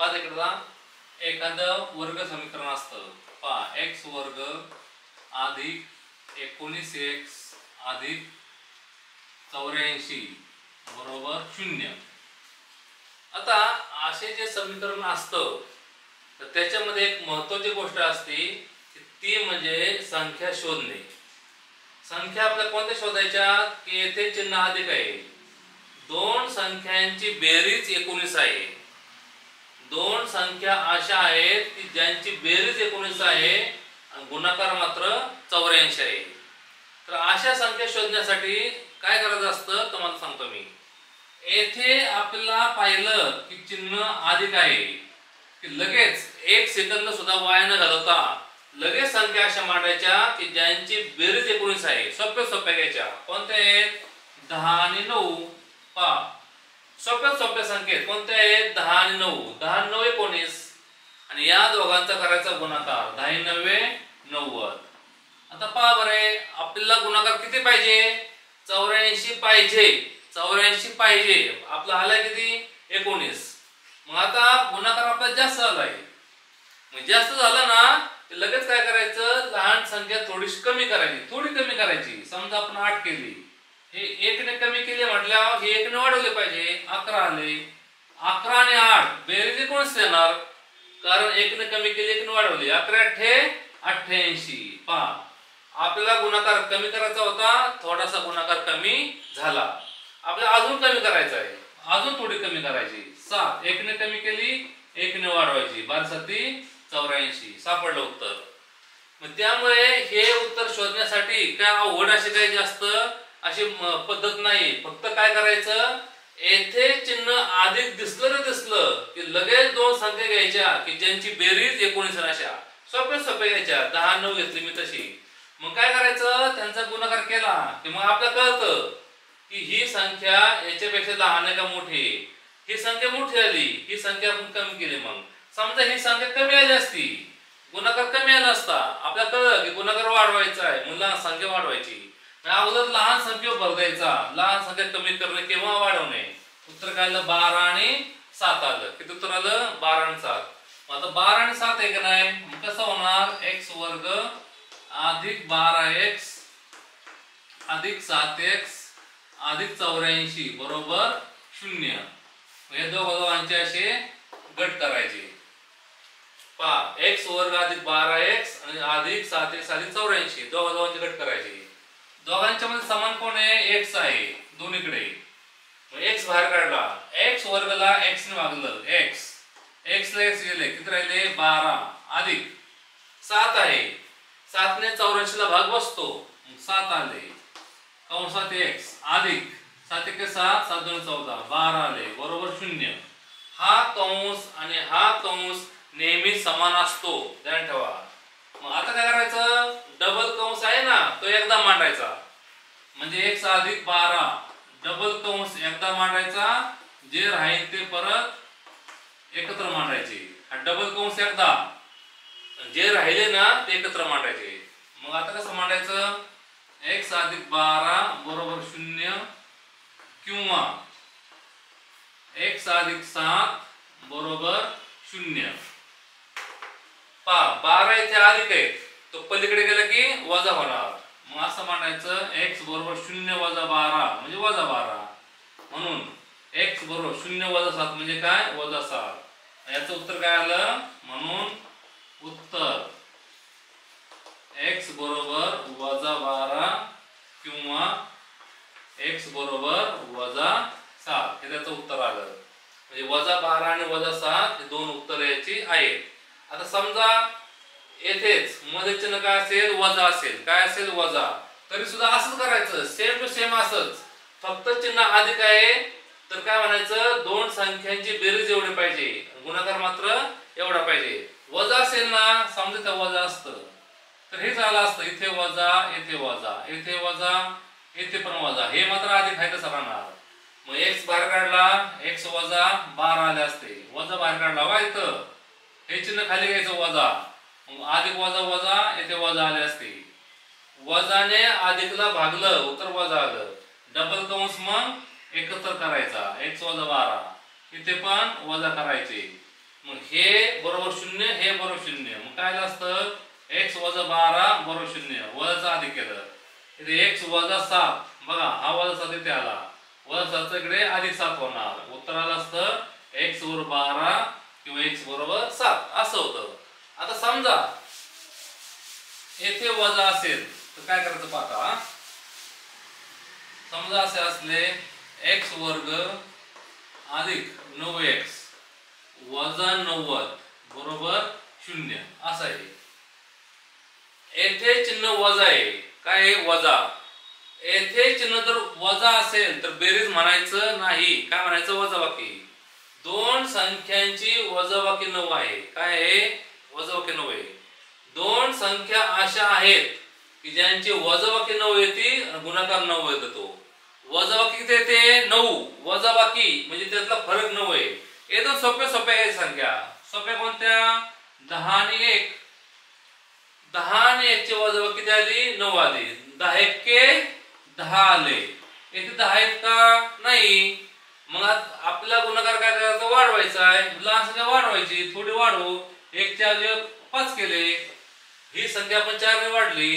पहा तिकडे एखादं वर्ग समीकरण असतं पहा x वर्ग अधिक 19x अधिक 84 बरोबर 0. आता असे जे समीकरण असतं तर त्याच्यामध्ये एक महत्त्वाची गोष्ट असते ती म्हणजे संख्या शोधणे. संख्या आपल्या कोणत्या शोधायच्या की येथे चिन्ह अधिक आहे. दोन संख्यांची बेरीज 19 आहे. दोन संख्या अशा आहेत की ज्यांची बेरीज 19 आहे आणि गुणाकार मात्र 84 आहे. तर अशा संख्या शोधण्यासाठी काय करायचं असतं तुम्हाला सांगतो मी. येथे आपल्याला पाहिलं की चिन्ह अधिक आहे की लगेच एक सेकंद सुद्धा वाया न घालवता लगेच संख्या अशा मांडायच्या की ज्यांची बेरीज 19 आहे. सोप्या सोप्या घ्यायच्या. कोणत्या आहेत 10 आणि 9. पहा सोप्या सोप्या संख्येत कोणत्या आहेत 10 आणि 9. 10 आणि 9 19 आणि या दोघांचा करायचा गुणाकार 10 9 90. आता पहा बरे आपल्याला गुणाकार किती पाहिजे 84 पाहिजे. 84 पाहिजे. आपला आलाय किती 19. मग आता गुणाकार आपला जास्त झालाय. मग जास्त झाला ना लगेच काय करायचं लहान संख्या थोडीशी कमी करायची. थोडी कमी करायची. समजा आपण 8 केली हे 1 ने कमी केले म्हटल्यावर हे 1 ने वाढवले पाहिजे 11 आले. 11 आणि 8 बेरीज कोणच येणार कारण 1 ने कमी केले 1 ने वाढवले 11 8 88. पहा आपल्याला गुणाकार कमी करायचा होता थोडासा गुणाकार कमी झाला. आपल्याला अजून कमी करायचा आहे. अजून थोडी कमी करायची 7 1 ने कमी केली 1 ने वाढवायची 12 84 सापडलं उत्तर. मग त्यामुळे हे उत्तर शोधण्यासाठी काय अवघड असे काही जास्त अशी पद्धत नाही. फक्त काय करायचं येथे चिन्ह अधिक दिसलं की लगेच दोन संख्या घ्यायच्या की ज्यांची बेरीज 19 अशा सोप्या सोप्या घ्यायच्या. 10 9 घेतली मी तशी. मग काय करायचं त्यांचा गुणाकार केला की मग आपल्याला कळतं की ही संख्या याच्यापेक्षा लहान आहे का मोठी. ही संख्या मोठी आली ही संख्या आपण कमी केली. मग समजा ही संख्या कमी आली असती गुणाकार कमी आला असता आपल्याला कळलं की गुणाकार वाढवायचा आहे मुलांना संख्या वाढवायची. अगोदर लहान संख्येवर भर द्यायचा. लहान संख्या कमी करणे किंवा वाढवणे. उत्तर काय आलं 12 आणि 7 आलं. किती उत्तर आलं 12 आणि 7. आता 12 आणि 7 आहे का नाही कसं होणार x वर्ग अधिक 12x अधिक 7x अधिक 84 बरोबर 0. हे दोघांचे असे गट करायचे. पहा x वर्ग अधिक 12x आणि अधिक 7x अधिक 84 दोघांचे गट करायचे. दोघांच्या मध्ये समान कोण आहे x आहे दोन्हीकडे. मग x बाहेर काढला x वर्गला x ने भागलं x ला x गेले किती राहिले 12 अधिक 7 आहे 7 ने 84 ला भाग बसतो 7 आले कंसात x अधिक 7 1 7 7 2 14 12 आले बरोबर 0. हा कंस आणि हा कंस नेहमी समान असतो ध्यान ठेवा. मग आता काय करायचं डबल कंस आहे ना तो एकदा मांडायचा म्हणजे x अधिक 12 डबल कंस एकदा मांडायचा जे राहील ते परत एकत्र मांडायचे. हा डबल कंस एकदा जे राहिले ना ते एकत्र मांडायचे. मग आता कसं मांडायचं x अधिक 12 बरोबर 0 किंवा x अधिक 7 बरोबर 0. पहा 12 इथे अधिक आहे तो पलीकडे गेला की वजा होणार. मग असं मांडायचं x बरोबर 0 वजा 12 म्हणजे वजा 12. म्हणून x बरोबर 0 वजा 7 म्हणजे काय वजा 7. याचं उत्तर काय आलं म्हणून उत्तर x बरोबर वजा 12 किंवा x बरोबर वजा 7 हे त्याचं उत्तर आलं. म्हणजे वजा 12 आणि वजा 7 हे दोन उत्तर याची आहेत. आता समजा येथेच मध्ये चिन्ह काय असेल वजा असेल काय असेल वजा तरी सुद्धा असंच करायचं सेम टू सेम असंच. फक्त चिन्ह अधिक आहे तर काय म्हणायचं दोन संख्यांची बेरीज एवढी पाहिजे गुणाकार मात्र एवढा पाहिजे. वजा असेल ना समजा त्या वजा असतं तर हे झालं असतं इथे वजा इथे वजा इथे वजा इथे पण वजा हे मात्र अधिक आहे तसं राहणार. मग x बाहेर काढला x वजा 12 आले असते वजा बाहेर काढला वा इथं हे चिन्ह खाली घ्यायचं वजा. मग अधिक वजा वजा इथे वजा आले असते. वजाने अधिकला भागलं उत्तर वजा आलं. डबल कंस मग एकत्र करायचा x वजा 12 इथे पण वजा करायचे. मग बरोबर 0, हे बरोबर 0. मग काय असतं x वजा 12 बरोबर 0. वजा अधिक केलं इथे x वजा 7. बघा हा वजा 7 इथे आला. वजा 7 इकडे अधिक 7 होणार. उत्तराला असतं x बरोबर 12 किंवा x बरोबर 7 असं होतं. आता समजा येथे वजा असेल तर काय करायचं पाहता. समजा असे असले x वर्ग अधिक 9x वजा 90 बरोबर 0 असं आहे. येथे चिन्ह वजा आहे. काय आहे वजा. येथे चिन्ह जर वजा असेल तर बेरीज म्हणायचं नाही. काय म्हणायचं वजाबाकी. दोन संख्यांची वजाबाकी 9 आहे. काय आहे वजाबाकी 9 आहे. दोन संख्या अशा आहेत की ज्यांची वजाबाकी 9 येते आणि गुणाकार 9 येतो. वजाबाकी किती येते 9. वजाबाकी म्हणजे त्यातला फरक 9 आहे. एकदम सोप्या आहे संख्या. सोप्या कोणत्या 10 आणि 1. 10 आणि 1 ची वजाबाकी किती आली 9 आली. 10 एक्के 10 आले. इथे 10 आहेत का नाही. मग आपला गुणाकार काय करायचा वाढवायचा आहे. लहान संख्या वाढवायची थोडी वाढवू. 1 च्या ऐवजी 5 केले. ही संख्या पण 4 ने वाढली.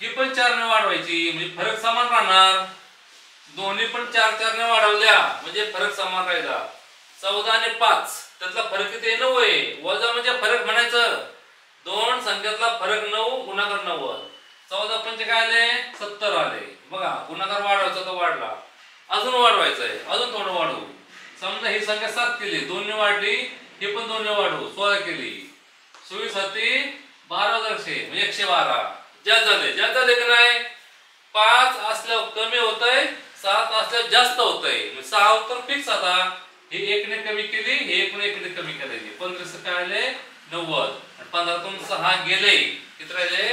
ही पण 4 ने वाढवायची म्हणजे फरक समान राहणार. दोन्ही पण 4 ने वाढवल्या म्हणजे फरक समान राहिला. 14 आणि 5 त्यातला फरक किती 9 आहे. वजा म्हणजे फरक म्हणायचं. दोन संख्यातला फरक 9 गुणाकार 90. 14 पंचे काय आले 70 आले. बघा गुणाकार वाढवायचा तर वाढला. अजून वाढवायचं आहे. अजून थोडं वाढवू. समजा ही संख्या 7 केली 2 ने वाढली. ही पण 2 ने वाढवू 16 केली. 24 7 12 म्हणजे 112. जास्त झाले की नाही. 5 असल्यावर कमी होतंय 7 असल्यावर जास्त होतंय. 6 उत्तर फिक्स. आता हे 1 ने कमी केली हे 1 ने कमी केली. 15 काय आले 90. 15 तून 6 गेले किती राहिले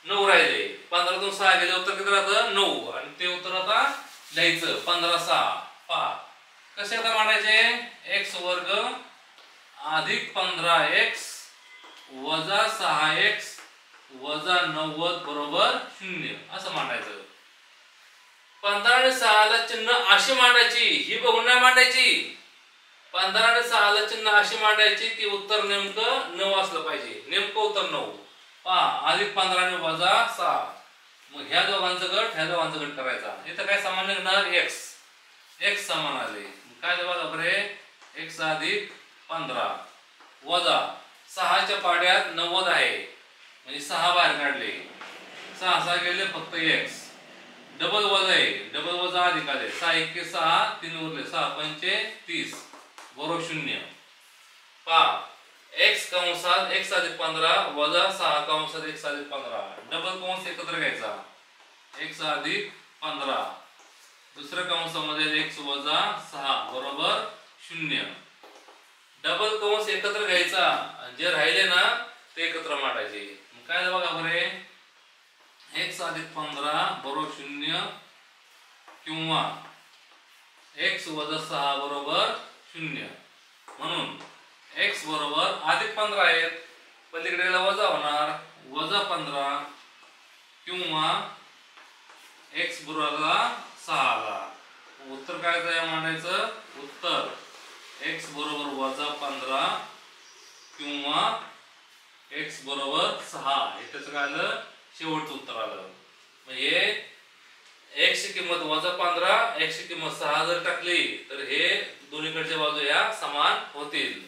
9 राहिले. 15 तून 6 गेले उत्तर किती राहतं 9. आणि ते उत्तर आता लिहायचं 15 6. पहा कसे आता मांडायचे. x वर्ग अधिक 15x वजा 6x वजा 90 बरोबर 0 असं मांडायचं. 15 आणि 6 ला चिन्ह अशी मांडायची. ही बघून नाही मांडायची. 15 आणि 6 ला चिन्ह अशी मांडायची की उत्तर नेमकं 9 असलं पाहिजे. नेमकं उत्तर 9. पहा अधिक 15 आणि वजा 6. मग ह्या दोघांचा गट ह्या दोघांचा गट करायचा. इथं काय समान निघणार x समान आले. काय बघा बरे x अधिक 15 वजा 6 च्या पाड्यात 90 आहे म्हणजे 6 बाहेर काढले. 6 गेले फक्त x. डबल वजा आहे. डबल वजा अधिक आले. 6 1 6 3 उरले 6 पंचे 30 बरोबर 0. पहा x कंसात x अधिक 15 वजा 6 कंसात x अधिक 15. डबल कंस एकत्र घ्यायचा. x अधिक 15 दुसऱ्या कंसामध्ये x वजा 6 बरोबर 0. डबल कंस एकत्र घ्यायचा. जे राहिले ना ते एकत्र मांडायचे. मग काय बघा बरे x अधिक 15 बरोबर 0 किंवा x वजा 6 बरोबर 0. म्हणून x बरोबर अधिक 15 आहेत. पलीकडे वजा होणार वजा 15 किंवा x बरोबर 6 आला. उत्तर काय मांडायचं. उत्तर x बरोबर वजा 15 किंवा x बरोबर 6. इथेच काय आलं शेवटचं उत्तर आलं. म्हणजे x ची किंमत वजा 15 x ची किंमत 6 जर टाकली तर हे दोन्हीकडच्या बाजू या समान होतील.